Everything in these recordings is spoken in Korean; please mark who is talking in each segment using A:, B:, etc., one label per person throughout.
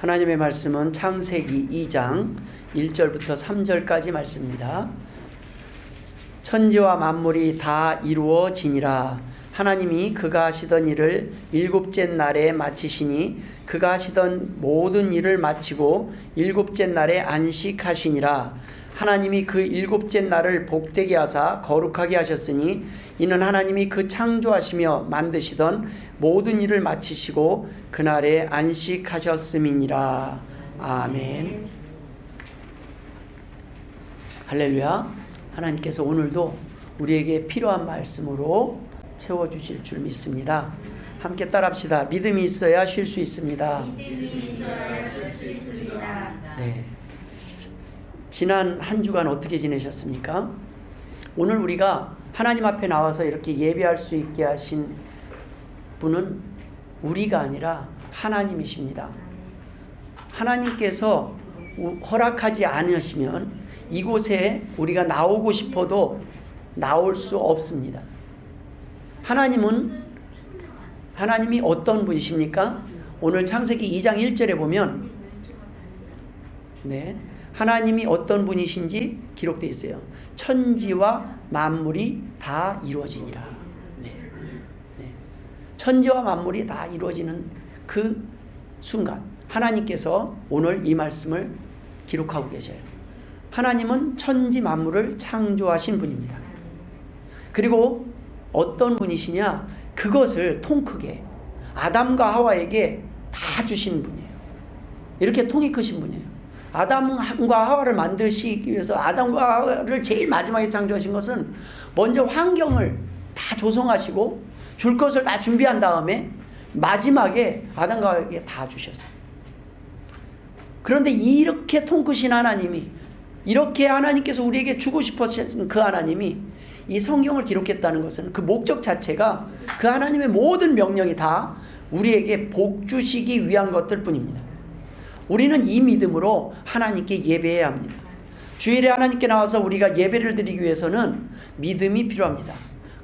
A: 하나님의 말씀은 창세기 2장 1절부터 3절까지 말씀입니다. 천지와 만물이 다 이루어지니라. 하나님이 그가 하시던 일을 일곱째 날에 마치시니 그가 하시던 모든 일을 마치고 일곱째 날에 안식하시니라. 하나님이 그 일곱째 날을 복되게 하사 거룩하게 하셨으니 이는 하나님이 그 창조하시며 만드시던 모든 일을 마치시고 그날에 안식하셨음이니라. 아멘. 할렐루야. 하나님께서 오늘도 우리에게 필요한 말씀으로 채워주실 줄 믿습니다. 함께 따라합시다. 믿음이 있어야 쉴 수 있습니다. 네. 지난 한 주간 어떻게 지내셨습니까? 오늘 우리가 하나님 앞에 나와서 이렇게 예배할 수 있게 하신 분은 우리가 아니라 하나님이십니다. 하나님께서 허락하지 않으시면 이곳에 우리가 나오고 싶어도 나올 수 없습니다. 하나님이 어떤 분이십니까? 오늘 창세기 2장 1절에 보면 하나님이 어떤 분이신지 기록되어 있어요. 천지와 만물이 다 이루어지니라. 천지와 만물이 다 이루어지는 그 순간 하나님께서 오늘 이 말씀을 기록하고 계셔요. 하나님은 천지 만물을 창조하신 분입니다. 그리고 어떤 분이시냐? 그것을 통 크게 아담과 하와에게 다 주신 분이에요. 이렇게 통이 크신 분이에요. 아담과 하와를 만드시기 위해서 아담과 하와를 제일 마지막에 창조하신 것은 먼저 환경을 다 조성하시고 줄 것을 다 준비한 다음에 마지막에 아담과 하와에게 다 주셨어요. 그런데 이렇게 통 크신 하나님이, 이렇게 하나님께서 우리에게 주고 싶으신 그 하나님이 이 성경을 기록했다는 것은 그 목적 자체가 그 하나님의 모든 명령이 다 우리에게 복 주시기 위한 것들 뿐입니다. 우리는 이 믿음으로 하나님께 예배해야 합니다. 주일에 하나님께 나와서 우리가 예배를 드리기 위해서는 믿음이 필요합니다.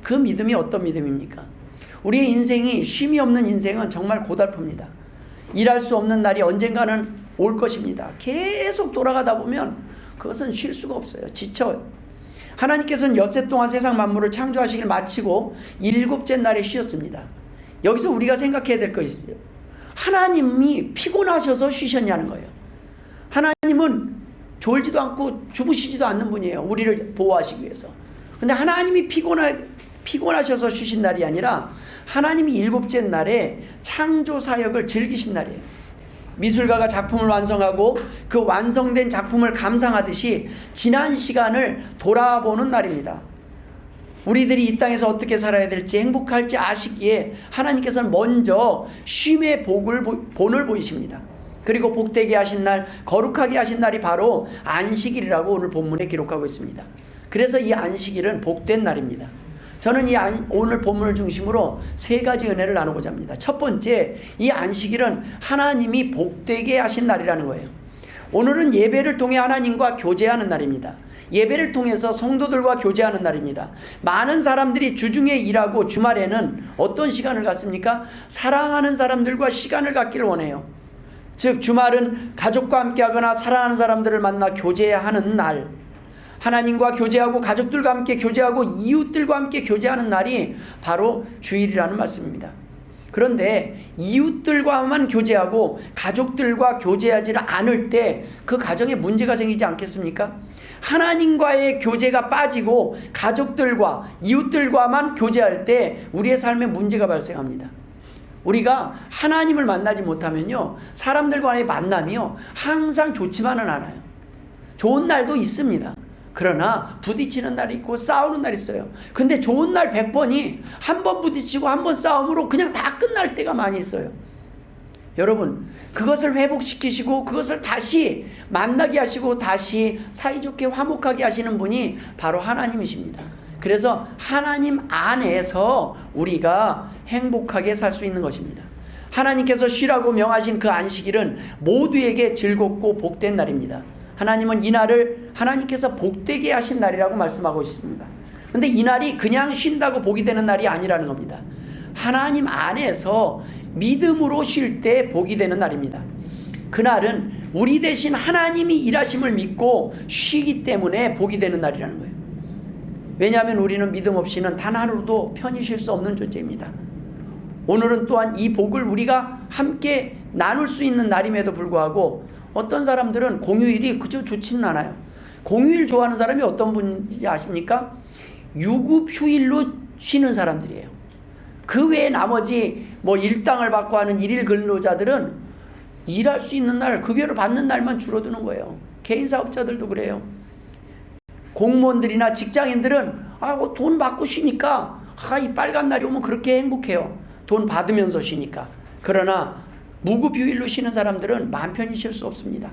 A: 그 믿음이 어떤 믿음입니까? 우리의 인생이 쉼이 없는 인생은 정말 고달픕니다. 일할 수 없는 날이 언젠가는 올 것입니다. 계속 돌아가다 보면 그것은 쉴 수가 없어요. 지쳐요. 하나님께서는 엿새 동안 세상 만물을 창조하시길 마치고 일곱째 날에 쉬었습니다. 여기서 우리가 생각해야 될 거 있어요. 하나님이 피곤하셔서 쉬셨냐는 거예요. 하나님은 졸지도 않고 주무시지도 않는 분이에요. 우리를 보호하시기 위해서. 근데 하나님이 피곤하셔서 쉬신 날이 아니라 하나님이 일곱째 날에 창조 사역을 즐기신 날이에요. 미술가가 작품을 완성하고 그 완성된 작품을 감상하듯이 지난 시간을 돌아보는 날입니다. 우리들이 이 땅에서 어떻게 살아야 될지 행복할지 아시기에 하나님께서는 먼저 쉼의 본을 보이십니다. 그리고 복되게 하신 날, 거룩하게 하신 날이 바로 안식일이라고 오늘 본문에 기록하고 있습니다. 그래서 이 안식일은 복된 날입니다. 저는 오늘 본문을 중심으로 세 가지 은혜를 나누고자 합니다. 첫 번째, 이 안식일은 하나님이 복되게 하신 날이라는 거예요. 오늘은 예배를 통해 하나님과 교제하는 날입니다. 예배를 통해서 성도들과 교제하는 날입니다. 많은 사람들이 주중에 일하고 주말에는 어떤 시간을 갖습니까? 사랑하는 사람들과 시간을 갖기를 원해요. 즉 주말은 가족과 함께하거나 사랑하는 사람들을 만나 교제하는 날, 하나님과 교제하고 가족들과 함께 교제하고 이웃들과 함께 교제하는 날이 바로 주일이라는 말씀입니다. 그런데 이웃들과만 교제하고 가족들과 교제하지 않을 때 그 가정에 문제가 생기지 않겠습니까? 하나님과의 교제가 빠지고 가족들과 이웃들과만 교제할 때 우리의 삶에 문제가 발생합니다. 우리가 하나님을 만나지 못하면요, 사람들과의 만남이요 항상 좋지만은 않아요. 좋은 날도 있습니다. 그러나 부딪히는 날이 있고 싸우는 날이 있어요. 근데 좋은 날 100번이 한 번 부딪히고 한 번 싸움으로 그냥 다 끝날 때가 많이 있어요. 여러분, 그것을 회복시키시고 그것을 다시 만나게 하시고 다시 사이좋게 화목하게 하시는 분이 바로 하나님이십니다. 그래서 하나님 안에서 우리가 행복하게 살 수 있는 것입니다. 하나님께서 쉬라고 명하신 그 안식일은 모두에게 즐겁고 복된 날입니다. 하나님은 이 날을 하나님께서 복되게 하신 날이라고 말씀하고 있습니다. 그런데 이 날이 그냥 쉰다고 복이 되는 날이 아니라는 겁니다. 하나님 안에서 믿음으로 쉴 때 복이 되는 날입니다. 그날은 우리 대신 하나님이 일하심을 믿고 쉬기 때문에 복이 되는 날이라는 거예요. 왜냐하면 우리는 믿음 없이는 단 하루도 편히 쉴 수 없는 존재입니다. 오늘은 또한 이 복을 우리가 함께 나눌 수 있는 날임에도 불구하고 어떤 사람들은 공휴일이 그저 좋지는 않아요. 공휴일 좋아하는 사람이 어떤 분인지 아십니까? 유급휴일로 쉬는 사람들이에요. 그 외에 나머지 뭐 일당을 받고 하는 일일 근로자들은 일할 수 있는 날, 급여를 받는 날만 줄어드는 거예요. 개인 사업자들도 그래요. 공무원들이나 직장인들은 돈 받고 쉬니까 이 빨간 날이 오면 그렇게 행복해요. 돈 받으면서 쉬니까. 그러나 무급휴일로 쉬는 사람들은 마음 편히 쉴 수 없습니다.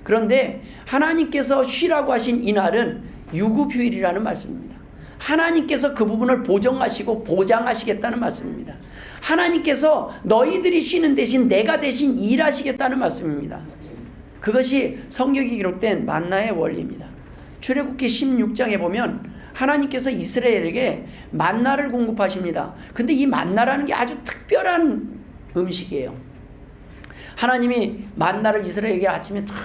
A: 그런데 하나님께서 쉬라고 하신 이 날은 유급휴일이라는 말씀입니다. 하나님께서 그 부분을 보정하시고 보장하시겠다는 말씀입니다. 하나님께서 너희들이 쉬는 대신 내가 대신 일하시겠다는 말씀입니다. 그것이 성경에 기록된 만나의 원리입니다. 출애굽기 16장에 보면 하나님께서 이스라엘에게 만나를 공급하십니다. 근데 이 만나라는 게 아주 특별한 음식이에요. 하나님이 만나를 이스라엘에게 아침에 탁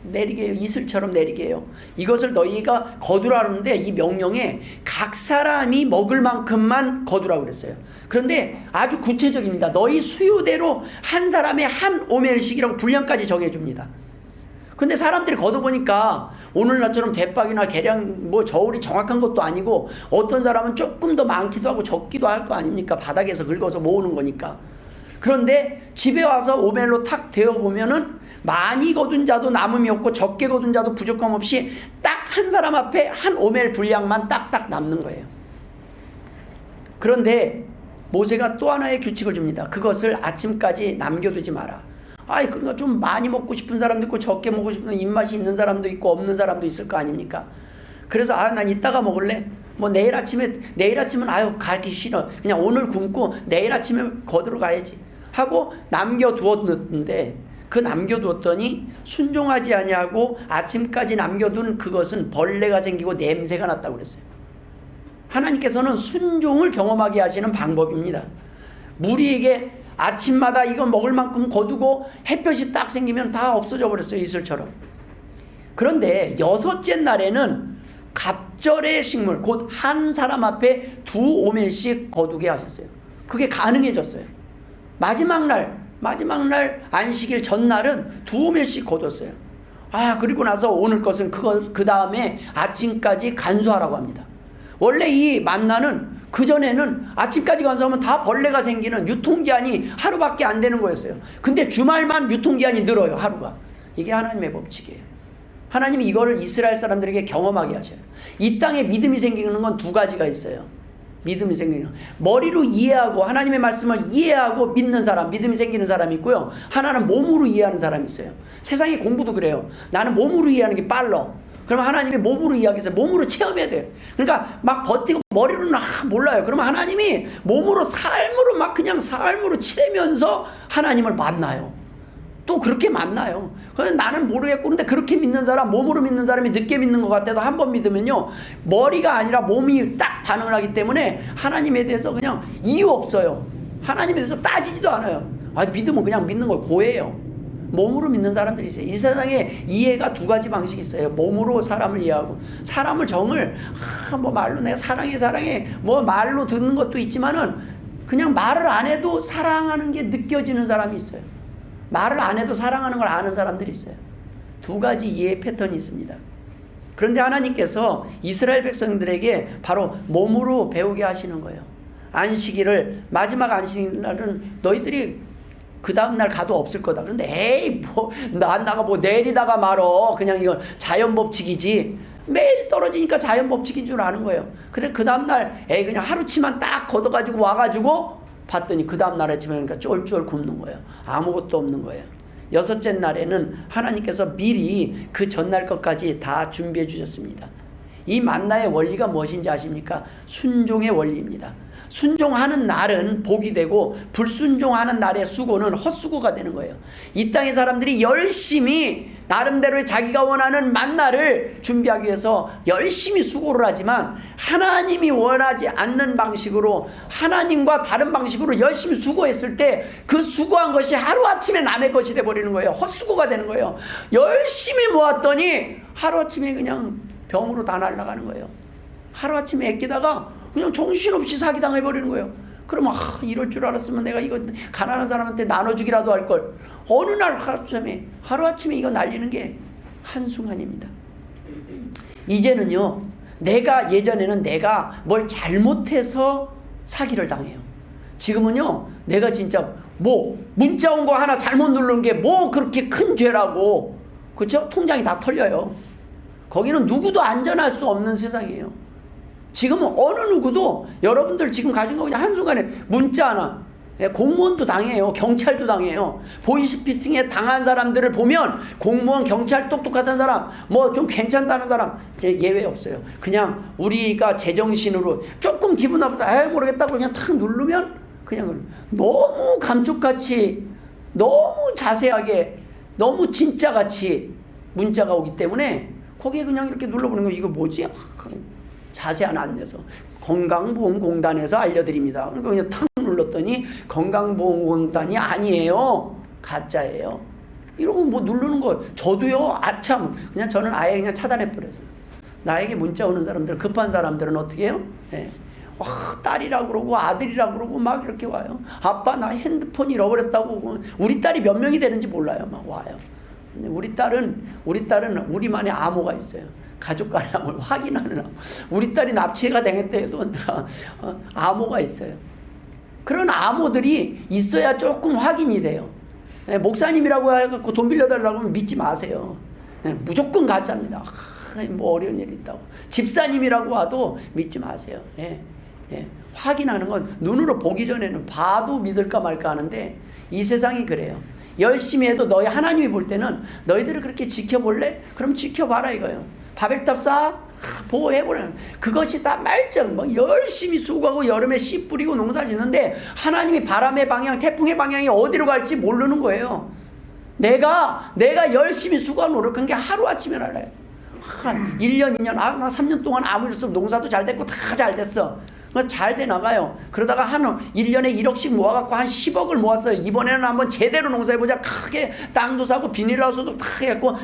A: 내리게 해요. 이슬처럼 내리게 해요. 이것을 너희가 거두라는데 이 명령에 각 사람이 먹을 만큼만 거두라고 그랬어요. 그런데 아주 구체적입니다. 너희 수요대로 한 사람의 한 오멜씩이라고 분량까지 정해줍니다. 근데 사람들이 걷어보니까 오늘날처럼 대박이나 계량 뭐 저울이 정확한 것도 아니고 어떤 사람은 조금 더 많기도 하고 적기도 할 거 아닙니까? 바닥에서 긁어서 모으는 거니까. 그런데 집에 와서 오멜로 탁 데워보면은 많이 거둔 자도 남음이 없고 적게 거둔 자도 부족함 없이 딱 한 사람 앞에 한 오멜 분량만 딱딱 남는 거예요. 그런데 모세가 또 하나의 규칙을 줍니다. 그것을 아침까지 남겨두지 마라. 그러니까 좀 많이 먹고 싶은 사람도 있고 적게 먹고 싶은 입맛이 있는 사람도 있고 없는 사람도 있을 거 아닙니까? 그래서 난 이따가 먹을래. 뭐 내일 아침은 가기 싫어. 그냥 오늘 굶고 내일 아침에 거들어 가야지 하고 남겨두었는데 그 남겨두었더니 순종하지 아니하고 아침까지 남겨둔 그것은 벌레가 생기고 냄새가 났다고 그랬어요. 하나님께서는 순종을 경험하게 하시는 방법입니다. 무리에게 아침마다 이거 먹을 만큼 거두고 햇볕이 딱 생기면 다 없어져 버렸어요. 이슬처럼. 그런데 여섯째 날에는 갑절의 식물, 곧 한 사람 앞에 2오멜씩 거두게 하셨어요. 그게 가능해졌어요. 마지막 날 안식일 전날은 2오멜씩 거뒀어요. 그리고 나서 오늘 것은 그 다음에 아침까지 간수하라고 합니다. 원래 이 만나는 그전에는 아침까지 간수하면 다 벌레가 생기는 유통기한이 하루밖에 안 되는 거였어요. 근데 주말만 유통기한이 늘어요. 하루가. 이게 하나님의 법칙이에요. 하나님이 이거를 이스라엘 사람들에게 경험하게 하셔요. 이 땅에 믿음이 생기는 건 2가지가 있어요. 믿음이 생기는 머리로 이해하고 하나님의 말씀을 이해하고 믿는 사람, 믿음이 생기는 사람이 있고요. 하나는 몸으로 이해하는 사람이 있어요. 세상의 공부도 그래요. 나는 몸으로 이해하는 게 빨라. 그러면 하나님이 몸으로 이야기해서 몸으로 체험해야 돼요. 그러니까 막 버티고 머리로는 몰라요. 그러면 하나님이 몸으로 삶으로 막 그냥 삶으로 치대면서 하나님을 만나요. 또 그렇게 만나요. 그래서 나는 모르겠고 근데 그렇게 믿는 사람, 몸으로 믿는 사람이 늦게 믿는 것 같아도 한 번 믿으면요 머리가 아니라 몸이 딱 반응을 하기 때문에 하나님에 대해서 그냥 이유 없어요. 하나님에 대해서 따지지도 않아요. 믿으면 그냥 믿는 걸 고해요. 몸으로 믿는 사람들이 있어요. 이 세상에 이해가 2가지 방식이 있어요. 몸으로 사람을 이해하고 사람을 정을 뭐 말로 내가 사랑해 뭐 말로 듣는 것도 있지만은 그냥 말을 안 해도 사랑하는 게 느껴지는 사람이 있어요. 말을 안 해도 사랑하는 걸 아는 사람들이 있어요. 2가지 이해의 패턴이 있습니다. 그런데 하나님께서 이스라엘 백성들에게 바로 몸으로 배우게 하시는 거예요. 안식일을 마지막 안식일날은 너희들이 그 다음날 가도 없을 거다. 그런데 나가 뭐 내리다가 말어. 그냥 이건 자연법칙이지. 매일 떨어지니까 자연법칙인 줄 아는 거예요. 그래 그 다음날 그냥 하루치만 딱 걷어가지고 와가지고 봤더니 그 다음날 아침에 그러니까 쫄쫄 굶는 거예요. 아무것도 없는 거예요. 6째 날에는 하나님께서 미리 그 전날 것까지 다 준비해 주셨습니다. 이 만나의 원리가 무엇인지 아십니까? 순종의 원리입니다. 순종하는 날은 복이 되고 불순종하는 날의 수고는 헛수고가 되는 거예요. 이 땅의 사람들이 열심히 나름대로의 자기가 원하는 만나를 준비하기 위해서 열심히 수고를 하지만 하나님이 원하지 않는 방식으로 하나님과 다른 방식으로 열심히 수고했을 때 그 수고한 것이 하루아침에 남의 것이 돼버리는 거예요. 헛수고가 되는 거예요. 열심히 모았더니 하루아침에 그냥 병으로 다 날아가는 거예요. 하루아침에 애끼다가 그냥 정신없이 사기당해버리는 거예요. 그러면 이럴 줄 알았으면 내가 이거 가난한 사람한테 나눠주기라도 할걸. 어느 날 하루아침에 이거 날리는 게 한순간입니다. 이제는요, 예전에는 내가 뭘 잘못해서 사기를 당해요. 지금은요, 내가 진짜 문자 온 거 하나 잘못 누른 게 그렇게 큰 죄라고. 그렇죠? 통장이 다 털려요. 거기는 누구도 안전할 수 없는 세상이에요. 지금은 어느 누구도 여러분들 지금 가진 거 그냥 한순간에 문자 하나, 공무원도 당해요. 경찰도 당해요. 보이스피싱에 당한 사람들을 보면 공무원, 경찰 똑똑한 사람, 좀 괜찮다는 사람 예외 없어요. 그냥 우리가 제정신으로 조금 기분 나쁘다, 모르겠다고 그냥 탁 누르면 그냥 너무 감쪽같이, 너무 자세하게, 너무 진짜같이 문자가 오기 때문에 거기에 그냥 이렇게 눌러보는 거. 이거 뭐지? 자세한 안내서 건강보험공단에서 알려드립니다. 그러니까 그냥 탁 눌렀더니 건강보험공단이 아니에요. 가짜예요. 이러고 누르는 거. 저도요, 아참, 저는 아예 그냥 차단해버려서. 나에게 문자 오는 사람들, 급한 사람들은 어떻게 해요? 딸이라고 그러고 아들이라고 그러고 막 이렇게 와요. 아빠, 나 핸드폰 잃어버렸다고. 우리 딸이 몇 명이 되는지 몰라요. 막 와요. 근데 우리 딸은 우리만의 암호가 있어요. 가족 간의 암호를 확인하는 암호. 우리 딸이 납치가 당했다 해도 암호가 있어요. 그런 암호들이 있어야 조금 확인이 돼요. 목사님이라고 해갖고 돈 빌려달라고 하면 믿지 마세요. 무조건 가짜입니다. 어려운 일이 있다고. 집사님이라고 와도 믿지 마세요. 확인하는 건 눈으로 보기 전에는 봐도 믿을까 말까 하는데 이 세상이 그래요. 열심히 해도 하나님이 볼 때는 너희들을 그렇게 지켜볼래? 그럼 지켜봐라 이거예요. 바벨탑 쌓아? 보호해보라. 그것이 다 말정. 열심히 수고하고 여름에 씨 뿌리고 농사 짓는데 하나님이 바람의 방향, 태풍의 방향이 어디로 갈지 모르는 거예요. 내가 열심히 수고하고 노력한 게 하루아침에 날라요. 1년, 2년, 나 3년 동안 아무 일 없으면 농사도 잘 됐고 다 잘 됐어. 잘 돼 나가요. 그러다가 1년에 1억씩 모아갖고 한 10억을 모았어요. 이번에는 한번 제대로 농사해보자. 크게 땅도 사고 비닐하우스도 탁 해갖고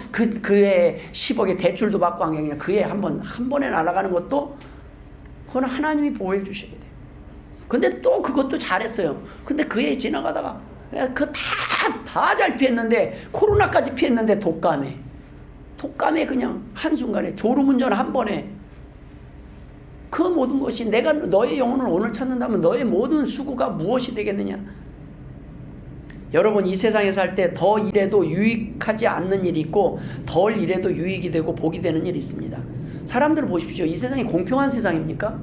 A: 그해 10억의 대출도 받고 한 게 아니라 그해 한 번에 날아가는 것도 그건 하나님이 보호해 주셔야 돼요. 근데 또 그것도 잘했어요. 근데 그해 지나가다가 다 잘 피했는데 코로나까지 피했는데 독감에 그냥 한순간에 졸음운전 한 번에 그 모든 것이 내가 너의 영혼을 오늘 찾는다면 너의 모든 수고가 무엇이 되겠느냐? 여러분 이 세상에 살 때 더 일해도 유익하지 않는 일이 있고 덜 일해도 유익이 되고 복이 되는 일이 있습니다. 사람들을 보십시오. 이 세상이 공평한 세상입니까?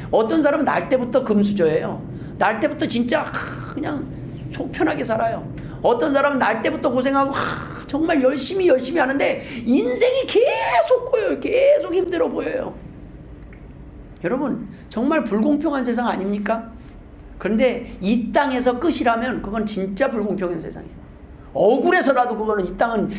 A: 어떤 사람은 날 때부터 금수저예요. 날 때부터 진짜 그냥 속 편하게 살아요. 어떤 사람은 날 때부터 고생하고 정말 열심히 하는데 인생이 계속 꼬여요. 계속 힘들어 보여요. 여러분 정말 불공평한 세상 아닙니까? 그런데 이 땅에서 끝이라면 그건 진짜 불공평한 세상이에요. 억울해서라도 그거는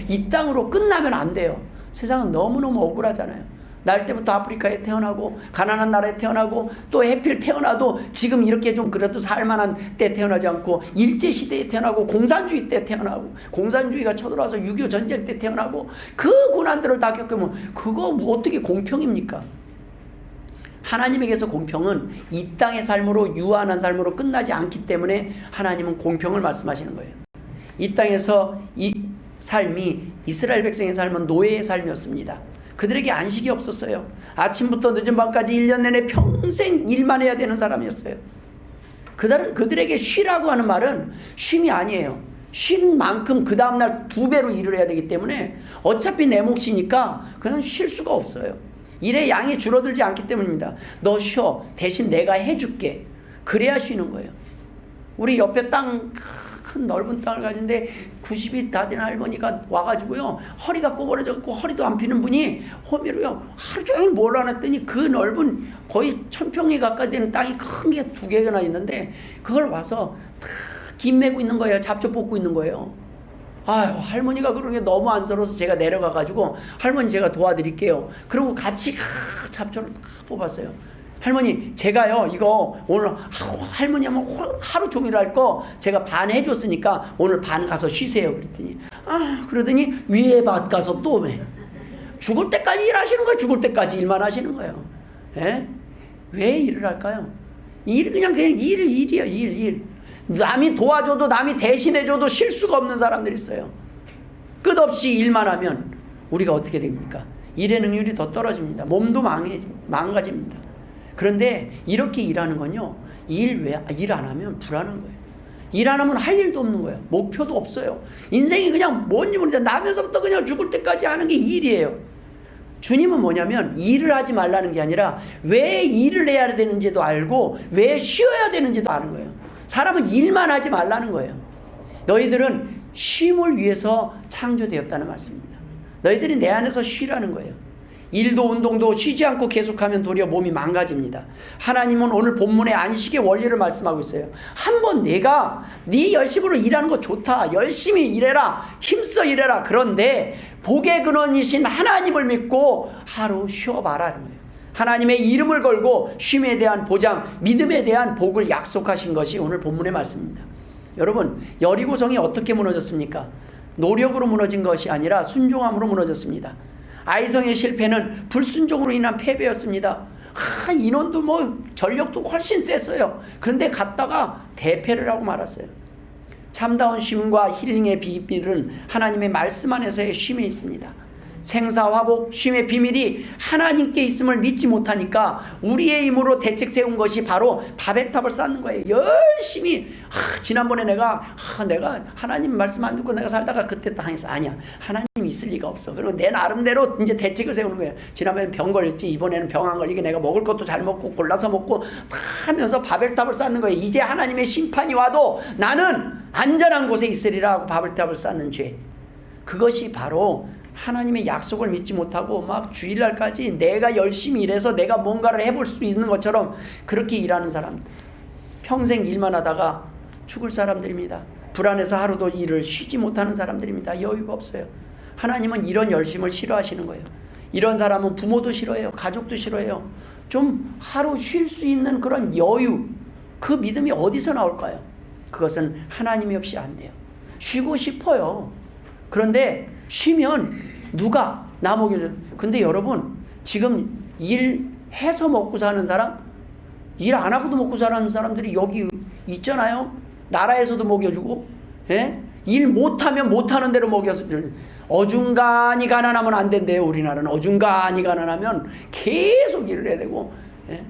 A: 이 땅으로 끝나면 안 돼요. 세상은 너무너무 억울하잖아요. 날 때부터 아프리카에 태어나고 가난한 나라에 태어나고 또 해필 태어나도 지금 이렇게 좀 그래도 살만한 때 태어나지 않고 일제시대에 태어나고 공산주의 때 태어나고 공산주의가 쳐들어와서 6.25 전쟁 때 태어나고 그 고난들을 다 겪으면 그거 어떻게 공평입니까? 하나님에게서 공평은 이 땅의 삶으로 유한한 삶으로 끝나지 않기 때문에 하나님은 공평을 말씀하시는 거예요. 이 땅에서 이 삶이 이스라엘 백성의 삶은 노예의 삶이었습니다. 그들에게 안식이 없었어요. 아침부터 늦은 밤까지 1년 내내 평생 일만 해야 되는 사람이었어요. 그들에게 쉬라고 하는 말은 쉼이 아니에요. 쉰 만큼 그 다음날 2배로 일을 해야 되기 때문에 어차피 내 몫이니까 그냥 쉴 수가 없어요. 일의 양이 줄어들지 않기 때문입니다. 너 쉬어. 대신 내가 해줄게. 그래야 쉬는 거예요. 우리 옆에 땅 큰 넓은 땅을 가진데 90이 다 된 할머니가 와가지고요, 허리가 꼬부러져갖고 허리도 안 피는 분이 호미로요 하루 종일 뭘 안 했더니 그 넓은 거의 1000평에 가까이 되는 땅이 큰 게 2개나 있는데 그걸 와서 다 김 메고 있는 거예요. 잡초 뽑고 있는 거예요. 아유, 할머니가 그런 게 너무 안쓰러워서 제가 내려가가지고 할머니 제가 도와드릴게요. 그리고 같이 잡초를 다 뽑았어요. 할머니 제가요 이거 오늘 할머니 하면 하루 종일 할 거 제가 반 해줬으니까 오늘 반 가서 쉬세요. 그랬더니 그러더니 위에 밭 가서 또 죽을 때까지 일하시는 거예요. 죽을 때까지 일만 하시는 거예요. 예? 왜 일을 할까요? 그냥 일이에요. 일. 남이 도와줘도 남이 대신해줘도 쉴 수가 없는 사람들이 있어요. 끝없이 일만 하면 우리가 어떻게 됩니까? 일의 능률이 더 떨어집니다. 몸도 망가집니다. 그런데 이렇게 일하는 건요, 일 안 하면 불안한 거예요. 일 안 하면 할 일도 없는 거예요. 목표도 없어요. 인생이 그냥 뭔지 모르겠는데 나면서부터 그냥 죽을 때까지 하는 게 일이에요. 주님은 뭐냐면 일을 하지 말라는 게 아니라 왜 일을 해야 되는지도 알고 왜 쉬어야 되는지도 아는 거예요. 사람은 일만 하지 말라는 거예요. 너희들은 쉼을 위해서 창조되었다는 말씀입니다. 너희들이 내 안에서 쉬라는 거예요. 일도 운동도 쉬지 않고 계속하면 도리어 몸이 망가집니다. 하나님은 오늘 본문의 안식의 원리를 말씀하고 있어요. 한번 내가 네 열심으로 일하는 거 좋다. 열심히 일해라. 힘써 일해라. 그런데 복의 근원이신 하나님을 믿고 하루 쉬어봐라는 거예요. 하나님의 이름을 걸고 쉼에 대한 보장, 믿음에 대한 복을 약속하신 것이 오늘 본문의 말씀입니다. 여러분, 여리고성이 어떻게 무너졌습니까? 노력으로 무너진 것이 아니라 순종함으로 무너졌습니다. 아이성의 실패는 불순종으로 인한 패배였습니다. 인원도 전력도 훨씬 셌어요. 그런데 갔다가 대패를 하고 말았어요. 참다운 쉼과 힐링의 비밀은 하나님의 말씀 안에서의 쉼에 있습니다. 생사화복, 쉼의 비밀이 하나님께 있음을 믿지 못하니까 우리의 힘으로 대책 세운 것이 바로 바벨탑을 쌓는 거예요. 열심히 지난번에 내가 하나님 말씀 안 듣고 내가 살다가 그때 당했어. 아니야, 하나님 있을 리가 없어. 그리고 내 나름대로 이제 대책을 세우는 거예요. 지난번에는 병 걸렸지, 이번에는 병 안 걸리게 내가 먹을 것도 잘 먹고 골라서 먹고 다 하면서 바벨탑을 쌓는 거예요. 이제 하나님의 심판이 와도 나는 안전한 곳에 있으리라 하고 바벨탑을 쌓는 죄, 그것이 바로 하나님의 약속을 믿지 못하고 막 주일날까지 내가 열심히 일해서 내가 뭔가를 해볼 수 있는 것처럼 그렇게 일하는 사람들, 평생 일만 하다가 죽을 사람들입니다. 불안해서 하루도 일을 쉬지 못하는 사람들입니다. 여유가 없어요. 하나님은 이런 열심을 싫어하시는 거예요. 이런 사람은 부모도 싫어해요. 가족도 싫어해요. 좀 하루 쉴 수 있는 그런 여유, 그 믿음이 어디서 나올까요? 그것은 하나님이 없이 안 돼요. 쉬고 싶어요. 그런데 쉬면 누가 나 먹여줘. 근데 여러분, 지금 일해서 먹고 사는 사람, 일 안 하고도 먹고 사는 사람들이 여기 있잖아요. 나라에서도 먹여주고, 예? 일 못하면 못하는 대로 먹여서, 어중간히 가난하면 안 된대요. 우리나라는 어중간히 가난하면 계속 일을 해야 되고, 예?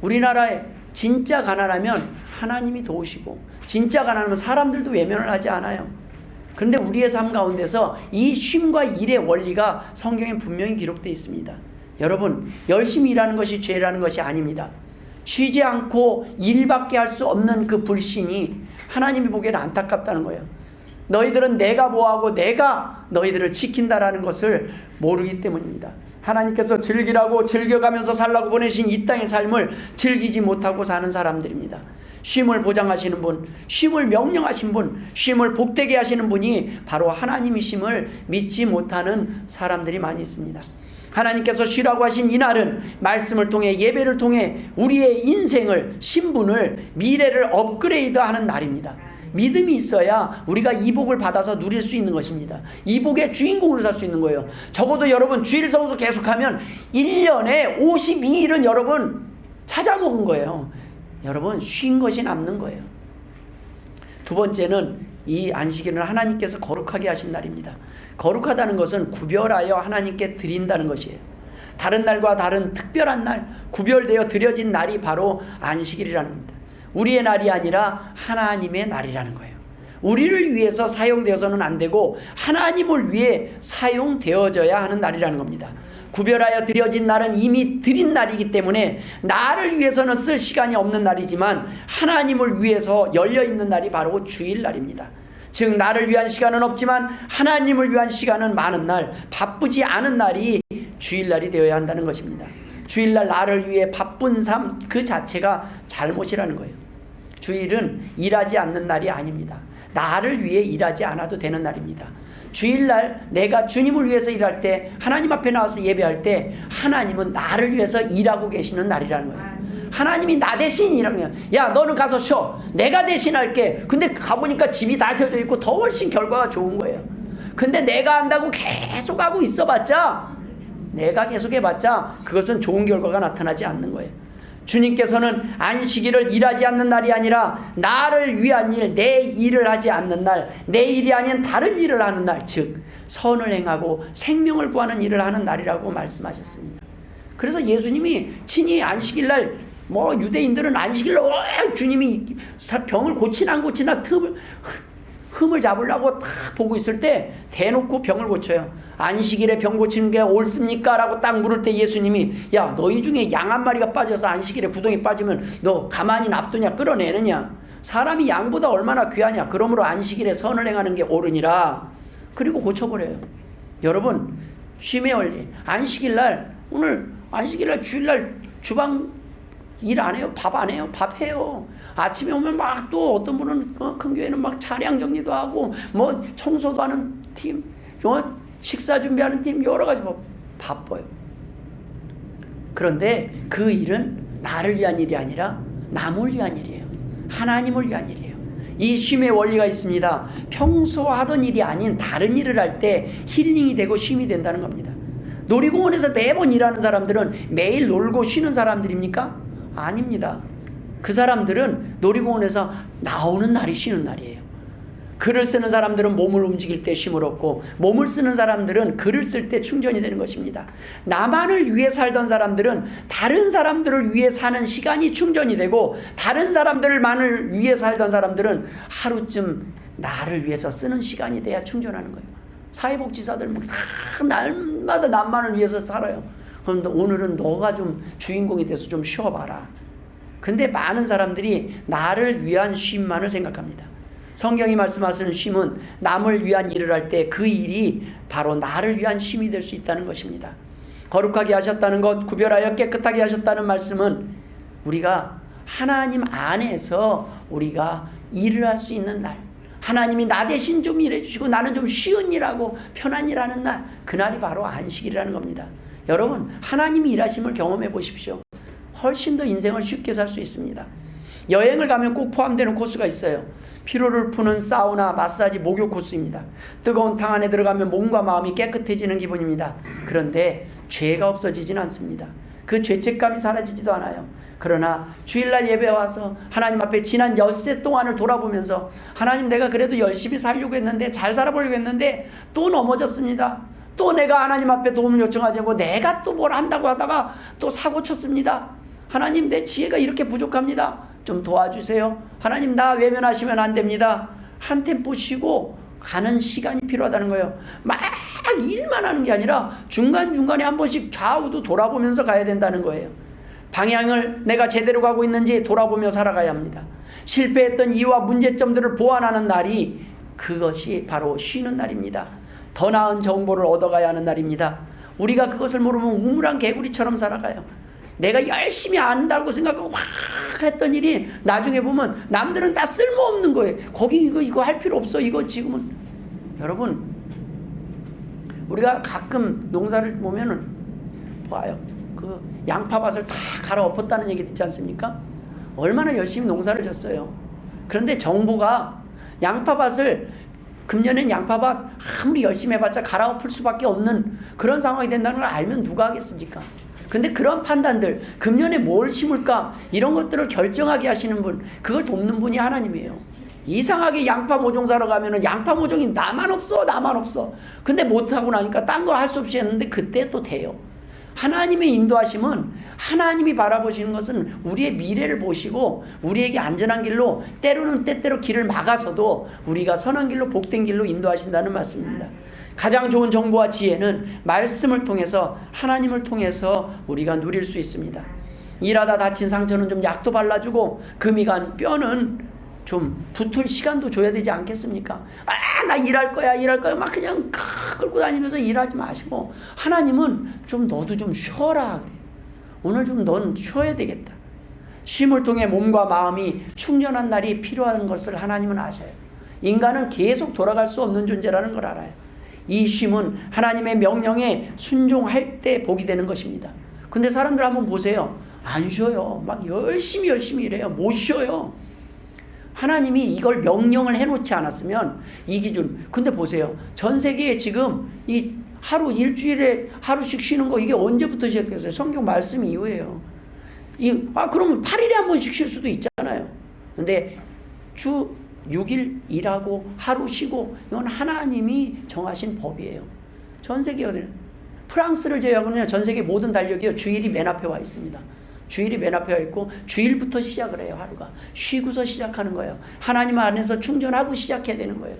A: 우리나라에 진짜 가난하면 하나님이 도우시고, 진짜 가난하면 사람들도 외면을 하지 않아요. 그런데 우리의 삶 가운데서 이 쉼과 일의 원리가 성경에 분명히 기록되어 있습니다. 여러분, 열심히 일하는 것이 죄라는 것이 아닙니다. 쉬지 않고 일밖에 할 수 없는 그 불신이 하나님이 보기에는 안타깝다는 거예요. 너희들은 내가 보호하고 내가 너희들을 지킨다라는 것을 모르기 때문입니다. 하나님께서 즐기라고 즐겨가면서 살라고 보내신 이 땅의 삶을 즐기지 못하고 사는 사람들입니다. 쉼을 보장하시는 분, 쉼을 명령하신 분, 쉼을 복되게 하시는 분이 바로 하나님이심을 믿지 못하는 사람들이 많이 있습니다. 하나님께서 쉬라고 하신 이날은 말씀을 통해, 예배를 통해 우리의 인생을, 신분을, 미래를 업그레이드하는 날입니다. 믿음이 있어야 우리가 이 복을 받아서 누릴 수 있는 것입니다. 이 복의 주인공으로 살 수 있는 거예요. 적어도 여러분 주일 성수 계속하면 1년에 52일은 여러분 찾아먹은 거예요. 여러분 쉰 것이 남는 거예요. 두 번째는 이 안식일은 하나님께서 거룩하게 하신 날입니다. 거룩하다는 것은 구별하여 하나님께 드린다는 것이에요. 다른 날과 다른 특별한 날, 구별되어 드려진 날이 바로 안식일이라는 겁니다. 우리의 날이 아니라 하나님의 날이라는 거예요. 우리를 위해서 사용되어서는 안 되고 하나님을 위해 사용되어져야 하는 날이라는 겁니다. 구별하여 드려진 날은 이미 드린 날이기 때문에 나를 위해서는 쓸 시간이 없는 날이지만 하나님을 위해서 열려있는 날이 바로 주일날입니다. 즉 나를 위한 시간은 없지만 하나님을 위한 시간은 많은 날, 바쁘지 않은 날이 주일날이 되어야 한다는 것입니다. 주일날 나를 위해 바쁜 삶 그 자체가 잘못이라는 거예요. 주일은 일하지 않는 날이 아닙니다. 나를 위해 일하지 않아도 되는 날입니다. 주일날 내가 주님을 위해서 일할 때, 하나님 앞에 나와서 예배할 때 하나님은 나를 위해서 일하고 계시는 날이라는 거예요. 하나님이 나 대신 일하는 거예요. 야, 너는 가서 쉬어. 내가 대신할게. 근데 가보니까 집이 다 젖어 있고 더 훨씬 결과가 좋은 거예요. 근데 내가 한다고 계속 하고 있어봤자, 내가 계속 해봤자 그것은 좋은 결과가 나타나지 않는 거예요. 주님께서는 안식일을 일하지 않는 날이 아니라 나를 위한 일, 내 일을 하지 않는 날, 내 일이 아닌 다른 일을 하는 날, 즉 선을 행하고 생명을 구하는 일을 하는 날이라고 말씀하셨습니다. 그래서 예수님이 친히 안식일날 유대인들은 안식일날 주님이 병을 고치나 안 고치나 흠을 잡으려고 딱 보고 있을 때 대놓고 병을 고쳐요. 안식일에 병 고치는 게 옳습니까? 라고 딱 물을 때 예수님이, 야, 너희 중에 양 한 마리가 빠져서 안식일에 구덩이 빠지면 너 가만히 놔두냐, 끌어내느냐? 사람이 양보다 얼마나 귀하냐? 그러므로 안식일에 선을 행하는 게 옳으니라. 그리고 고쳐버려요. 여러분, 쉼의 원리, 안식일날, 오늘 안식일날 주일날 주방 일 안 해요? 밥 안 해요? 밥 해요. 아침에 오면 막 또 어떤 분은 큰 교회는 막 차량 정리도 하고 청소도 하는 팀, 식사 준비하는 팀, 여러 가지 바빠요. 그런데 그 일은 나를 위한 일이 아니라 남을 위한 일이에요. 하나님을 위한 일이에요. 이 쉼의 원리가 있습니다. 평소 하던 일이 아닌 다른 일을 할 때 힐링이 되고 쉼이 된다는 겁니다. 놀이공원에서 매번 일하는 사람들은 매일 놀고 쉬는 사람들입니까? 아닙니다. 그 사람들은 놀이공원에서 나오는 날이 쉬는 날이에요. 글을 쓰는 사람들은 몸을 움직일 때 쉼을 얻고, 몸을 쓰는 사람들은 글을 쓸 때 충전이 되는 것입니다. 나만을 위해 살던 사람들은 다른 사람들을 위해 사는 시간이 충전이 되고, 다른 사람들만을 위해 살던 사람들은 하루쯤 나를 위해서 쓰는 시간이 돼야 충전하는 거예요. 사회복지사들 다 날마다 남만을 위해서 살아요. 그럼 오늘은 너가 좀 주인공이 돼서 좀 쉬어봐라. 근데 많은 사람들이 나를 위한 쉼만을 생각합니다. 성경이 말씀하시는 쉼은 남을 위한 일을 할 때 그 일이 바로 나를 위한 쉼이 될 수 있다는 것입니다. 거룩하게 하셨다는 것, 구별하여 깨끗하게 하셨다는 말씀은 우리가 하나님 안에서 우리가 일을 할 수 있는 날, 하나님이 나 대신 좀 일해 주시고 나는 좀 쉬운 일하고 편한 일하는 날, 그날이 바로 안식일이라는 겁니다. 여러분, 하나님이 일하심을 경험해 보십시오. 훨씬 더 인생을 쉽게 살 수 있습니다. 여행을 가면 꼭 포함되는 코스가 있어요. 피로를 푸는 사우나, 마사지, 목욕 코스입니다. 뜨거운 탕 안에 들어가면 몸과 마음이 깨끗해지는 기분입니다. 그런데 죄가 없어지진 않습니다. 그 죄책감이 사라지지도 않아요. 그러나 주일날 예배 와서 하나님 앞에 지난 엿새 동안을 돌아보면서, 하나님, 내가 그래도 열심히 살려고 했는데, 잘 살아보려고 했는데 또 넘어졌습니다. 또 내가 하나님 앞에 도움을 요청하지 않고 내가 또 뭘 한다고 하다가 또 사고 쳤습니다. 하나님, 내 지혜가 이렇게 부족합니다. 좀 도와주세요. 하나님, 나 외면하시면 안 됩니다. 한 템포 쉬고 가는 시간이 필요하다는 거예요. 막 일만 하는 게 아니라 중간중간에 한 번씩 좌우도 돌아보면서 가야 된다는 거예요. 방향을 내가 제대로 가고 있는지 돌아보며 살아가야 합니다. 실패했던 이유와 문제점들을 보완하는 날이, 그것이 바로 쉬는 날입니다. 더 나은 정보를 얻어가야 하는 날입니다. 우리가 그것을 모르면 우물한 개구리처럼 살아가요. 내가 열심히 안다고 생각하고 확 했던 일이 나중에 보면 남들은 다 쓸모없는 거예요. 거기 이거 할 필요 없어. 이거 지금은. 여러분, 우리가 가끔 농사를 보면은 봐요. 그 양파밭을 다 갈아엎었다는 얘기 듣지 않습니까? 얼마나 열심히 농사를 졌어요. 그런데 정부가 양파밭을, 금년엔 양파밭 아무리 열심히 해봤자 갈아엎을 수밖에 없는 그런 상황이 된다는 걸 알면 누가 하겠습니까? 근데 그런 판단들, 금년에 뭘 심을까, 이런 것들을 결정하게 하시는 분, 그걸 돕는 분이 하나님이에요. 이상하게 양파 모종 사러 가면은 양파 모종이 나만 없어. 근데 못하고 나니까 딴 거 할 수 없이 했는데 그때 또 돼요. 하나님의 인도하심은, 하나님이 바라보시는 것은 우리의 미래를 보시고 우리에게 안전한 길로, 때로는 때때로 길을 막아서도 우리가 선한 길로, 복된 길로 인도하신다는 말씀입니다. 가장 좋은 정보와 지혜는 말씀을 통해서, 하나님을 통해서 우리가 누릴 수 있습니다. 일하다 다친 상처는 좀 약도 발라주고 금이 간 뼈는 좀 붙을 시간도 줘야 되지 않겠습니까? 나 일할 거야 막 그냥 끌고 다니면서 일하지 마시고, 하나님은 좀 너도 좀 쉬어라 그래요. 오늘 좀 넌 쉬어야 되겠다. 쉼을 통해 몸과 마음이 충전한 날이 필요한 것을 하나님은 아셔요. 인간은 계속 돌아갈 수 없는 존재라는 걸 알아요. 이 쉼은 하나님의 명령에 순종할 때 복이 되는 것입니다. 근데 사람들 한번 보세요. 안 쉬어요. 막 열심히 일해요. 못 쉬어요. 하나님이 이걸 명령을 해놓지 않았으면 이 기준. 근데 보세요. 전 세계에 지금 이 일주일에 하루씩 쉬는 거, 이게 언제부터 시작했어요? 성경 말씀 이후에요. 그러면 8일에 한 번씩 쉴 수도 있잖아요. 근데 주 6일 일하고 하루 쉬고, 이건 하나님이 정하신 법이에요. 전 세계 어디, 프랑스를 제외하고는 전 세계 모든 달력이요, 주일이 맨 앞에 와 있습니다. 주일이 맨 앞에 와 있고, 주일부터 시작을 해요. 하루가 쉬고서 시작하는 거예요. 하나님 안에서 충전하고 시작해야 되는 거예요.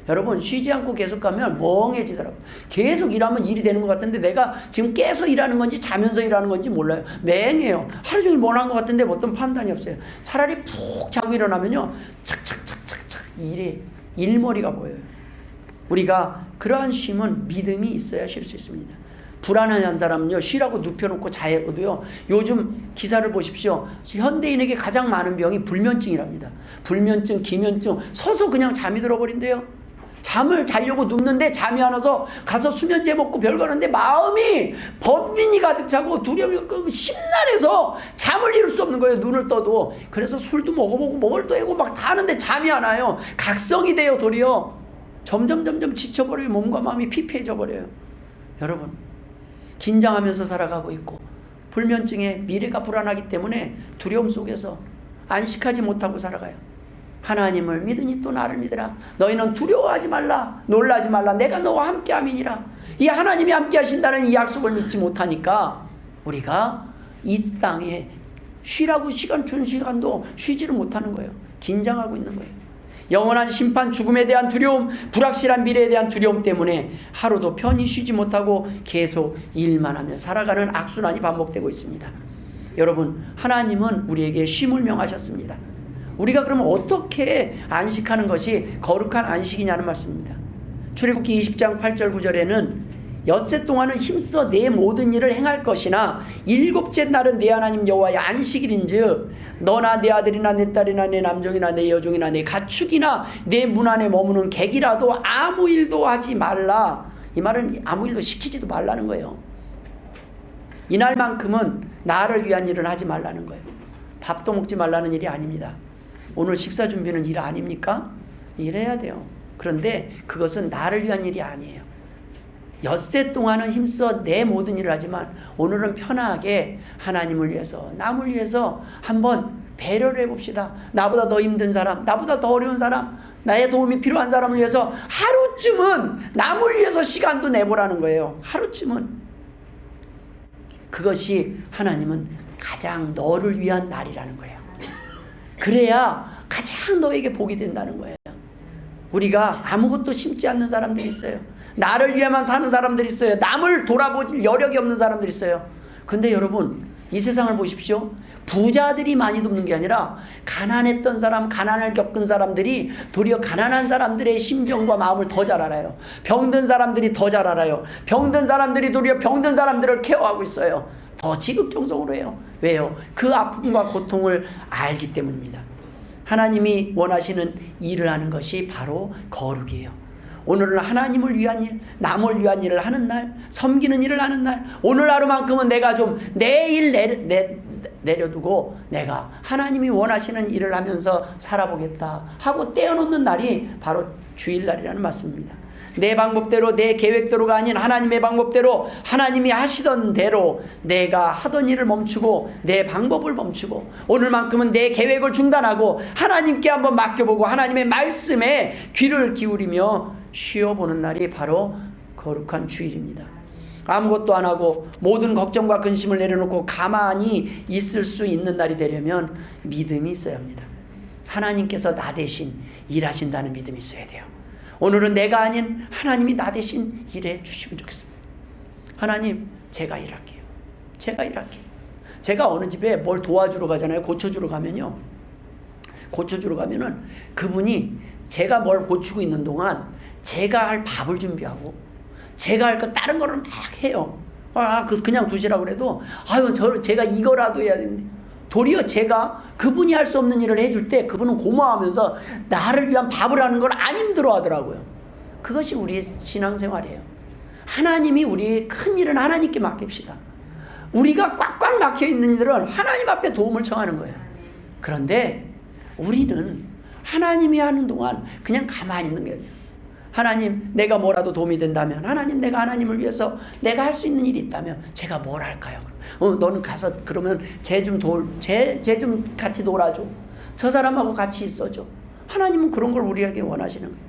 A: 여러분, 쉬지 않고 계속 가면 멍해지더라고요. 계속 일하면 일이 되는 것 같은데, 내가 지금 깨서 일하는 건지 자면서 일하는 건지 몰라요. 맹해요. 하루 종일 멍한 것 같은데 어떤 판단이 없어요. 차라리 푹 자고 일어나면요, 착착착착착 일머리가 보여요. 우리가 그러한 쉼은 믿음이 있어야 쉴 수 있습니다. 불안한 사람은요, 쉬라고 눕혀놓고 자해도요, 요즘 기사를 보십시오. 현대인에게 가장 많은 병이 불면증이랍니다. 불면증, 기면증, 서서 그냥 잠이 들어버린대요. 잠을 자려고 눕는데 잠이 안 와서 가서 수면제 먹고 별거 하는데 마음이 범민이 가득 차고 두려움이 심란해서 잠을 이룰 수 없는 거예요. 눈을 떠도. 그래서 술도 먹어보고 뭘 또 해고 막 다 하는데 잠이 안 와요. 각성이 돼요. 도리어 점점 지쳐버려요. 몸과 마음이 피폐해져 버려요. 여러분, 긴장하면서 살아가고 있고, 불면증에 미래가 불안하기 때문에 두려움 속에서 안식하지 못하고 살아가요. 하나님을 믿으니 또 나를 믿으라. 너희는 두려워하지 말라. 놀라지 말라. 내가 너와 함께 함이니라. 이 하나님이 함께 하신다는 이 약속을 믿지 못하니까 우리가 이 땅에 쉬라고 시간 준 시간도 쉬지를 못하는 거예요. 긴장하고 있는 거예요. 영원한 심판, 죽음에 대한 두려움, 불확실한 미래에 대한 두려움 때문에 하루도 편히 쉬지 못하고 계속 일만 하며 살아가는 악순환이 반복되고 있습니다. 여러분, 하나님은 우리에게 쉼을 명하셨습니다. 우리가 그러면 어떻게 안식하는 것이 거룩한 안식이냐는 말씀입니다. 출애굽기 20장 8절 9절에는 엿새 동안은 힘써 내 모든 일을 행할 것이나 일곱째 날은 내 하나님 여호와의 안식일인즉 너나 내 아들이나 내 딸이나 내 남종이나 내 여종이나 내 가축이나 내 문 안에 머무는 객이라도 아무 일도 하지 말라. 이 말은 아무 일도 시키지도 말라는 거예요. 이날만큼은 나를 위한 일은 하지 말라는 거예요. 밥도 먹지 말라는 일이 아닙니다. 오늘 식사 준비는 일 아닙니까? 일해야 돼요. 그런데 그것은 나를 위한 일이 아니에요. 엿새 동안은 힘써 내 모든 일을 하지만 오늘은 편하게 하나님을 위해서, 남을 위해서 한번 배려를 해봅시다. 나보다 더 힘든 사람, 나보다 더 어려운 사람, 나의 도움이 필요한 사람을 위해서 하루쯤은 남을 위해서 시간도 내보라는 거예요. 하루쯤은. 그것이 하나님은 가장 너를 위한 날이라는 거예요. 그래야 가장 너에게 복이 된다는 거예요. 우리가 아무것도 심지 않는 사람들이 있어요. 나를 위해만 사는 사람들이 있어요. 남을 돌아보질 여력이 없는 사람들이 있어요. 근데 여러분, 이 세상을 보십시오. 부자들이 많이 돕는 게 아니라 가난했던 사람, 가난을 겪은 사람들이 도리어 가난한 사람들의 심정과 마음을 더 잘 알아요. 병든 사람들이 더 잘 알아요. 병든 사람들이 도리어 병든 사람들을 케어하고 있어요. 더 지극정성으로 해요. 왜요? 그 아픔과 고통을 알기 때문입니다. 하나님이 원하시는 일을 하는 것이 바로 거룩이에요. 오늘은 하나님을 위한 일, 남을 위한 일을 하는 날, 섬기는 일을 하는 날, 오늘 하루만큼은 내가 좀 내일 내려두고 내가 하나님이 원하시는 일을 하면서 살아보겠다 하고 떼어놓는 날이 바로 주일날이라는 말씀입니다. 내 방법대로, 내 계획대로가 아닌 하나님의 방법대로, 하나님이 하시던 대로 내가 하던 일을 멈추고 내 방법을 멈추고 오늘만큼은 내 계획을 중단하고 하나님께 한번 맡겨보고 하나님의 말씀에 귀를 기울이며 쉬어보는 날이 바로 거룩한 주일입니다. 아무것도 안 하고 모든 걱정과 근심을 내려놓고 가만히 있을 수 있는 날이 되려면 믿음이 있어야 합니다. 하나님께서 나 대신 일하신다는 믿음이 있어야 돼요. 오늘은 내가 아닌 하나님이 나 대신 일해 주시면 좋겠습니다. 하나님, 제가 일할게요. 제가 일할게요. 제가 어느 집에 뭘 도와주러 가잖아요. 고쳐주러 가면요. 고쳐주러 가면은 그분이 제가 뭘 고치고 있는 동안 제가 할 밥을 준비하고 제가 할 거 다른 거를 막 해요. 그냥 두시라고 그래도 제가 이거라도 해야 되는데, 도리어 제가 그분이 할 수 없는 일을 해줄 때 그분은 고마워하면서 나를 위한 밥을 하는 걸 안 힘들어 하더라고요. 그것이 우리의 신앙생활이에요. 하나님이 우리의 큰 일은 하나님께 맡깁시다. 우리가 꽉꽉 막혀 있는 일들은 하나님 앞에 도움을 청하는 거예요. 그런데 우리는 하나님이 하는 동안 그냥 가만히 있는 게 아니에요. 하나님, 내가 뭐라도 도움이 된다면, 하나님, 내가 하나님을 위해서 내가 할 수 있는 일이 있다면 제가 뭘 할까요? 너는 가서 그러면 쟤 좀 같이 놀아줘. 저 사람하고 같이 있어줘. 하나님은 그런 걸 우리에게 원하시는 거예요.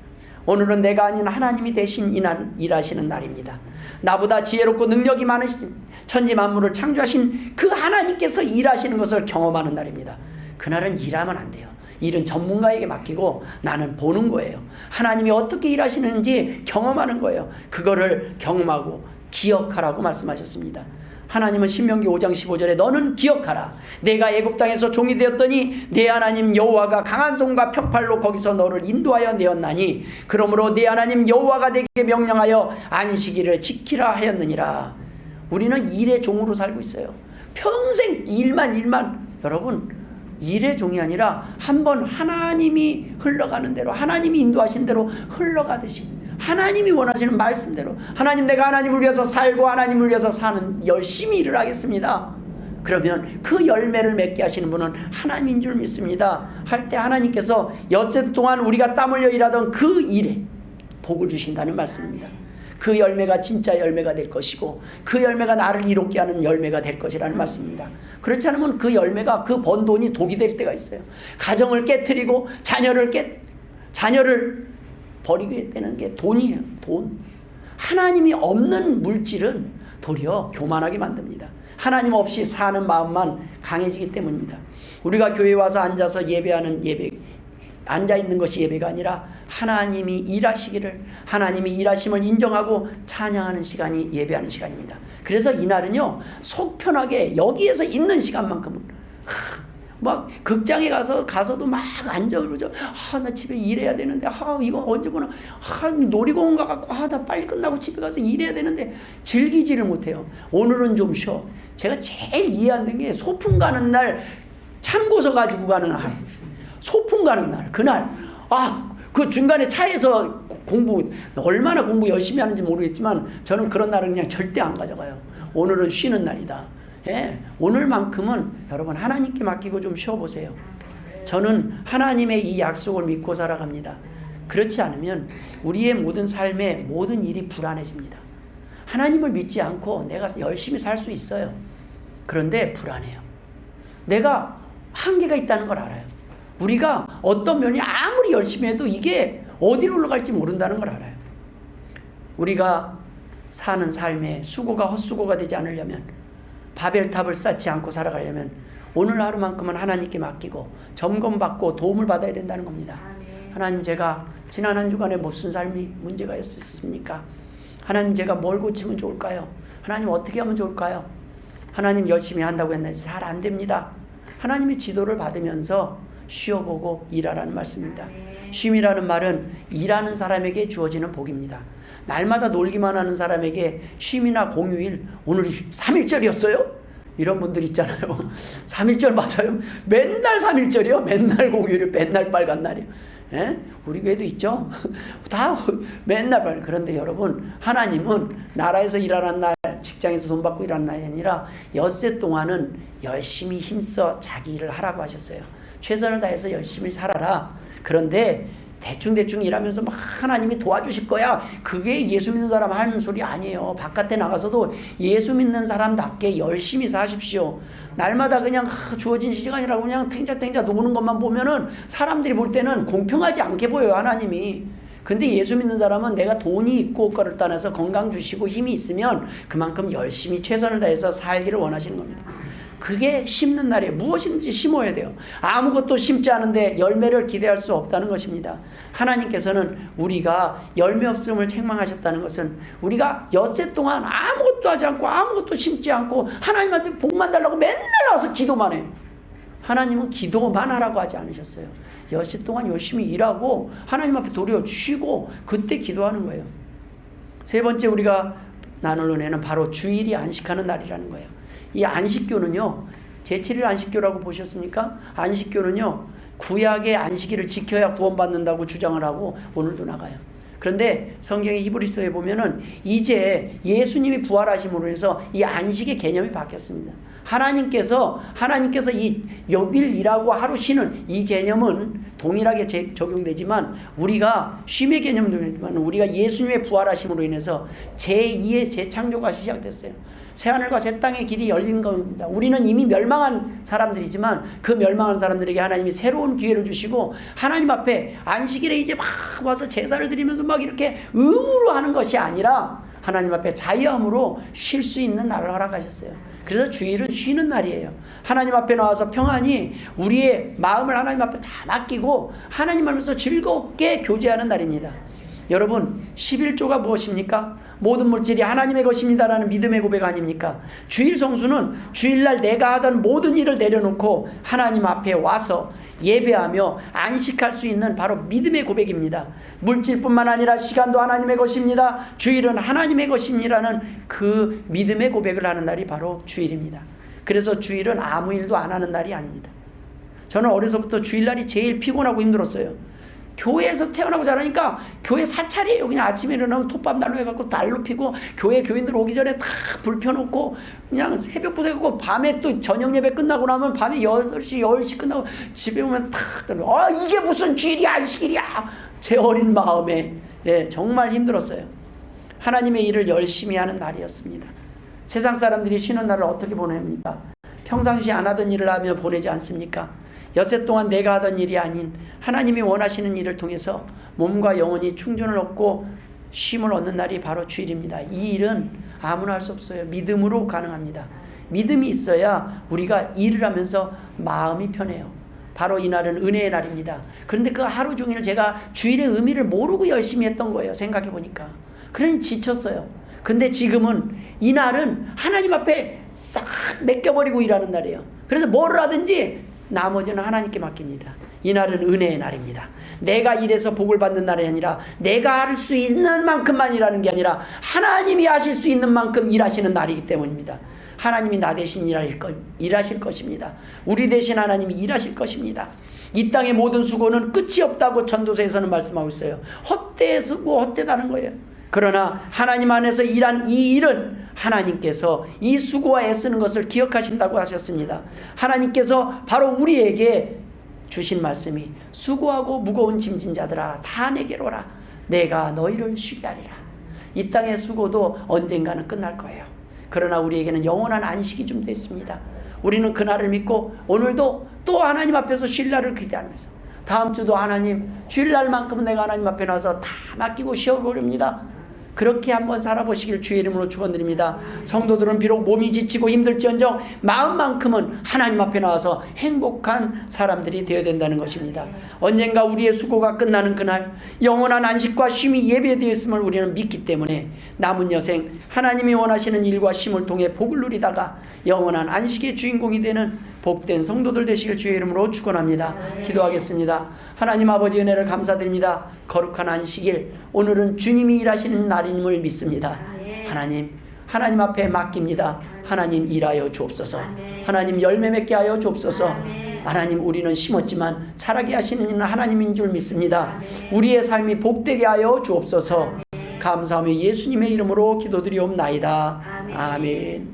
A: 오늘은 내가 아닌 하나님이 대신 일하시는 날입니다. 나보다 지혜롭고 능력이 많으신 천지 만물을 창조하신 그 하나님께서 일하시는 것을 경험하는 날입니다. 그날은 일하면 안 돼요. 일은 전문가에게 맡기고 나는 보는 거예요. 하나님이 어떻게 일하시는지 경험하는 거예요. 그거를 경험하고 기억하라고 말씀하셨습니다. 하나님은 신명기 5장 15절에 너는 기억하라. 내가 애굽 땅에서 종이 되었더니 내 하나님 여호와가 강한 손과 편팔로 거기서 너를 인도하여 내었나니 그러므로 내 하나님 여호와가 내게 명령하여 안식일을 지키라 하였느니라. 우리는 일의 종으로 살고 있어요. 평생 일만. 여러분, 일의 종이 아니라 한번 하나님이 흘러가는 대로, 하나님이 인도하신 대로 흘러가듯이, 하나님이 원하시는 말씀대로, 하나님, 내가 하나님을 위해서 살고 하나님을 위해서 사는 열심히 일을 하겠습니다. 그러면 그 열매를 맺게 하시는 분은 하나님인 줄 믿습니다. 할 때 하나님께서 엿새 동안 우리가 땀 흘려 일하던 그 일에 복을 주신다는 말씀입니다. 그 열매가 진짜 열매가 될 것이고 그 열매가 나를 이롭게 하는 열매가 될 것이라는 말씀입니다. 그렇지 않으면 그 열매가, 그 번 돈이 독이 될 때가 있어요. 가정을 깨트리고 자녀를 버리게 되는 게 돈이에요. 돈. 하나님이 없는 물질은 도리어 교만하게 만듭니다. 하나님 없이 사는 마음만 강해지기 때문입니다. 우리가 교회에 와서 앉아서 예배하는 예배, 앉아있는 것이 예배가 아니라 하나님이 일하시기를, 하나님이 일하심을 인정하고 찬양하는 시간이 예배하는 시간입니다. 그래서 이날은요, 속 편하게 여기에서 있는 시간만큼은 막 극장에 가서도 막 앉아 그러죠. 나 집에 일해야 되는데, 이거 언제 보나, 놀이공원 가갖고, 나 빨리 끝나고 집에 가서 일해야 되는데, 즐기지를 못해요. 오늘은 좀 쉬어. 제가 제일 이해 안 된 게 소풍 가는 날, 참고서 가지고 가는, 소풍 가는 날, 그날, 그 중간에 차에서 얼마나 공부 열심히 하는지 모르겠지만, 저는 그런 날은 그냥 절대 안 가져가요. 오늘은 쉬는 날이다. 예, 오늘만큼은 여러분 하나님께 맡기고 좀 쉬어보세요. 저는 하나님의 이 약속을 믿고 살아갑니다. 그렇지 않으면 우리의 모든 삶의 모든 일이 불안해집니다. 하나님을 믿지 않고 내가 열심히 살 수 있어요. 그런데 불안해요. 내가 한계가 있다는 걸 알아요. 우리가 어떤 면이 아무리 열심히 해도 이게 어디로 올라갈지 모른다는 걸 알아요. 우리가 사는 삶에 수고가 헛수고가 되지 않으려면, 바벨탑을 쌓지 않고 살아가려면 오늘 하루만큼은 하나님께 맡기고 점검받고 도움을 받아야 된다는 겁니다. 하나님, 제가 지난 한 주간에 무슨 삶이 문제가 있었습니까? 하나님, 제가 뭘 고치면 좋을까요? 하나님, 어떻게 하면 좋을까요? 하나님, 열심히 한다고 했는데 잘 안 됩니다. 하나님의 지도를 받으면서 쉬어보고 일하라는 말씀입니다. 쉼이라는 말은 일하는 사람에게 주어지는 복입니다. 날마다 놀기만 하는 사람에게 쉼이나 공휴일, 오늘이 3일절이었어요? 이런 분들 있잖아요. 3일절 맞아요? 맨날 3일절이요? 맨날 공휴일이요? 맨날 빨간 날이요? 예? 우리 교회도 있죠? 다 맨날 빨간. 그런데 여러분, 하나님은 나라에서 일하는 날, 직장에서 돈 받고 일하는 날이 아니라 엿새 동안은 열심히 힘써 자기 일을 하라고 하셨어요. 최선을 다해서 열심히 살아라. 그런데 대충 일하면서 막 하나님이 도와주실 거야. 그게 예수 믿는 사람 하는 소리 아니에요. 바깥에 나가서도 예수 믿는 사람답게 열심히 사십시오. 날마다 그냥 주어진 시간이라고 그냥 탱자탱자 노는 것만 보면은 사람들이 볼 때는 공평하지 않게 보여요, 하나님이. 근데 예수 믿는 사람은 내가 돈이 있고 없고를 떠나서 건강 주시고 힘이 있으면 그만큼 열심히 최선을 다해서 살기를 원하시는 겁니다. 그게 심는 날이에요. 무엇인지 심어야 돼요. 아무것도 심지 않은데 열매를 기대할 수 없다는 것입니다. 하나님께서는 우리가 열매 없음을 책망하셨다는 것은 우리가 엿새 동안 아무것도 하지 않고 아무것도 심지 않고 하나님한테 복만 달라고 맨날 나와서 기도만 해요. 하나님은 기도만 하라고 하지 않으셨어요. 엿새 동안 열심히 일하고 하나님 앞에 도리어 쉬고 그때 기도하는 거예요. 세 번째 우리가 나눌 은혜는 바로 주일이 안식하는 날이라는 거예요. 이 안식교는요, 제7일 안식교라고 보셨습니까? 안식교는요, 구약의 안식일을 지켜야 구원받는다고 주장을 하고 오늘도 나가요. 그런데 성경의 히브리서에 보면은 이제 예수님이 부활하심으로 해서 이 안식의 개념이 바뀌었습니다. 하나님께서 이 요일이라고 하루 쉬는 이 개념은 동일하게 적용되지만 우리가 쉼의 개념도 있지만 우리가 예수님의 부활하심으로 인해서 제2의 재창조가 시작됐어요. 새하늘과 새 땅의 길이 열린 겁니다. 우리는 이미 멸망한 사람들이지만 그 멸망한 사람들에게 하나님이 새로운 기회를 주시고 하나님 앞에 안식일에 이제 막 와서 제사를 드리면서 막 이렇게 의무로 하는 것이 아니라 하나님 앞에 자유함으로 쉴 수 있는 날을 허락하셨어요. 그래서 주일은 쉬는 날이에요. 하나님 앞에 나와서 평안히 우리의 마음을 하나님 앞에 다 맡기고 하나님 앞에서 즐겁게 교제하는 날입니다. 여러분 11조가 무엇입니까? 모든 물질이 하나님의 것입니다라는 믿음의 고백 아닙니까? 주일 성수는 주일날 내가 하던 모든 일을 내려놓고 하나님 앞에 와서 예배하며 안식할 수 있는 바로 믿음의 고백입니다. 물질뿐만 아니라 시간도 하나님의 것입니다. 주일은 하나님의 것입니다라는 그 믿음의 고백을 하는 날이 바로 주일입니다. 그래서 주일은 아무 일도 안 하는 날이 아닙니다. 저는 어려서부터 주일날이 제일 피곤하고 힘들었어요. 교회에서 태어나고 자라니까 교회 사찰이에요. 그냥 아침에 일어나면 톱밥 난로 해갖고 난로 피고 교회 교인들 오기 전에 다 불 펴놓고 그냥 새벽부터 해갖고 밤에 또 저녁 예배 끝나고 나면 밤에 8시 10시 끝나고 집에 오면 탁 이게 무슨 주일이야 안식일이야. 제 어린 마음에 정말 힘들었어요. 하나님의 일을 열심히 하는 날이었습니다. 세상 사람들이 쉬는 날을 어떻게 보냅니까? 평상시 안 하던 일을 하며 보내지 않습니까? 엿새 동안 내가 하던 일이 아닌 하나님이 원하시는 일을 통해서 몸과 영혼이 충전을 얻고 쉼을 얻는 날이 바로 주일입니다. 이 일은 아무나 할 수 없어요. 믿음으로 가능합니다. 믿음이 있어야 우리가 일을 하면서 마음이 편해요. 바로 이 날은 은혜의 날입니다. 그런데 그 하루 종일 제가 주일의 의미를 모르고 열심히 했던 거예요. 생각해 보니까. 그러니 지쳤어요. 근데 지금은 이 날은 하나님 앞에 싹 맡겨버리고 일하는 날이에요. 그래서 뭐를 하든지 나머지는 하나님께 맡깁니다. 이날은 은혜의 날입니다. 내가 일해서 복을 받는 날이 아니라 내가 할 수 있는 만큼만 일하는 게 아니라 하나님이 하실 수 있는 만큼 일하시는 날이기 때문입니다. 하나님이 나 대신 일하실 것입니다. 우리 대신 하나님이 일하실 것입니다. 이 땅의 모든 수고는 끝이 없다고 전도서에서는 말씀하고 있어요. 헛되이 쓰고 헛되다는 거예요. 그러나 하나님 안에서 일한 이 일은 하나님께서 이 수고와 애쓰는 것을 기억하신다고 하셨습니다. 하나님께서 바로 우리에게 주신 말씀이 수고하고 무거운 짐진 자들아 다 내게로 오라 내가 너희를 쉬게 하리라. 이 땅의 수고도 언젠가는 끝날 거예요. 그러나 우리에게는 영원한 안식이 좀 됐습니다. 우리는 그날을 믿고 오늘도 또 하나님 앞에서 쉴 날을 기대하면서 다음 주도 하나님 주일날만큼은 내가 하나님 앞에 나와서 다 맡기고 쉬어보렵니다. 그렇게 한번 살아보시길 주의 이름으로 축원드립니다. 성도들은 비록 몸이 지치고 힘들지언정 마음만큼은 하나님 앞에 나와서 행복한 사람들이 되어야 된다는 것입니다. 언젠가 우리의 수고가 끝나는 그날 영원한 안식과 쉼이 예배되어 있음을 우리는 믿기 때문에 남은 여생 하나님이 원하시는 일과 쉼을 통해 복을 누리다가 영원한 안식의 주인공이 되는 복된 성도들 되시길 주의 이름으로 축원합니다. 기도하겠습니다. 하나님 아버지 은혜를 감사드립니다. 거룩한 안식일 오늘은 주님이 일하시는 날임을 믿습니다. 하나님 앞에 맡깁니다. 하나님 일하여 주옵소서. 하나님 열매 맺게 하여 주옵소서. 하나님 우리는 심었지만 자라게 하시는 이는 하나님인 줄 믿습니다. 우리의 삶이 복되게 하여 주옵소서. 감사하며 예수님의 이름으로 기도드리옵나이다. 아멘.